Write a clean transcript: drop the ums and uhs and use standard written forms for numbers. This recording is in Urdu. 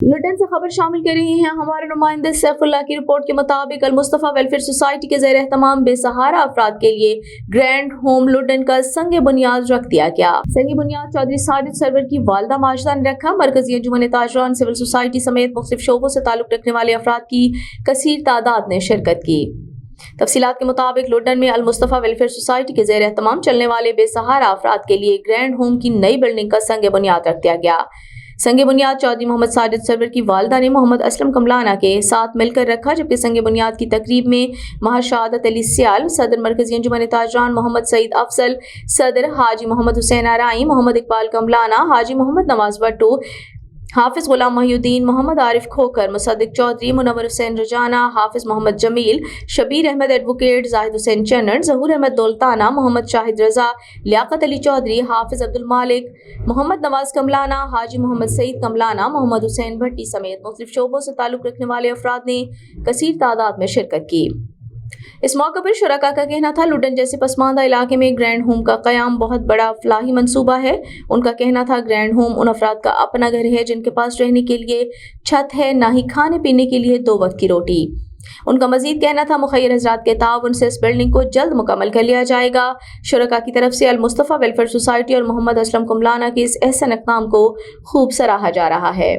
لٹن سے خبر شامل کر رہی ہیں ہمارے نمائندے سیف اللہ کی رپورٹ کے مطابق المصطفیٰ ویلفیئر سوسائٹی کے زیر اہتمام بے سہارا افراد کے لیے گرینڈ ہوم لٹن کا سنگ بنیاد رکھ دیا گیا۔ سنگ بنیاد چودھری ساجد سرور کی والدہ ماجدہ نے رکھا۔ مرکزی انجمن تاجران، سول سوسائٹی سمیت مختلف شعبوں سے تعلق رکھنے والے افراد کی کثیر تعداد نے شرکت کی۔ تفصیلات کے مطابق لٹن میں المصطفیٰ ویلفیئر سوسائٹی کے زیر اہتمام چلنے والے بے سہارا افراد کے لیے گرینڈ ہوم کی نئی بلڈنگ کا سنگ بنیاد رکھ دیا گیا۔ سنگ بنیاد چودھری محمد ساجد سرور کی والدہ نے محمد اسلم کملانہ کے ساتھ مل کر رکھا، جبکہ سنگ بنیاد کی تقریب میں مہر شہادت علی سیال، صدر مرکزی انجمن تاجران محمد سعید افضل، صدر حاجی محمد حسین آرائی، محمد اقبال کملانہ، حاجی محمد نواز بٹو، حافظ غلام محی الدین، محمد عارف کھوکھر، مصدق چودھری، منور حسین رجانہ، حافظ محمد جمیل، شبیر احمد ایڈوکیٹ، زاہد حسین چنن، ظہور احمد دولتانہ، محمد شاہد رضا، لیاقت علی چودھری، حافظ عبد المالک، محمد نواز کملانہ، حاجی محمد سعید کملانہ، محمد حسین بھٹی سمیت مختلف شعبوں سے تعلق رکھنے والے افراد نے کثیر تعداد میں شرکت کی۔ اس موقع پر شرکاء کا کہنا تھا لٹن جیسے پسماندہ علاقے میں گرینڈ ہوم کا قیام بہت بڑا فلاحی منصوبہ ہے۔ ان کا کہنا تھا گرینڈ ہوم ان افراد کا اپنا گھر ہے جن کے پاس رہنے کے لیے چھت ہے، نہ ہی کھانے پینے کے لیے 2 وقت کی روٹی۔ ان کا مزید کہنا تھا مخیر حضرات کے تعاون سے اس بلڈنگ کو جلد مکمل کر لیا جائے گا۔ شرکاء کی طرف سے المصطفیٰ ویلفیئر سوسائٹی اور محمد اسلم کملانہ کے اس احسن اقدام کو خوب سراہا جا رہا ہے۔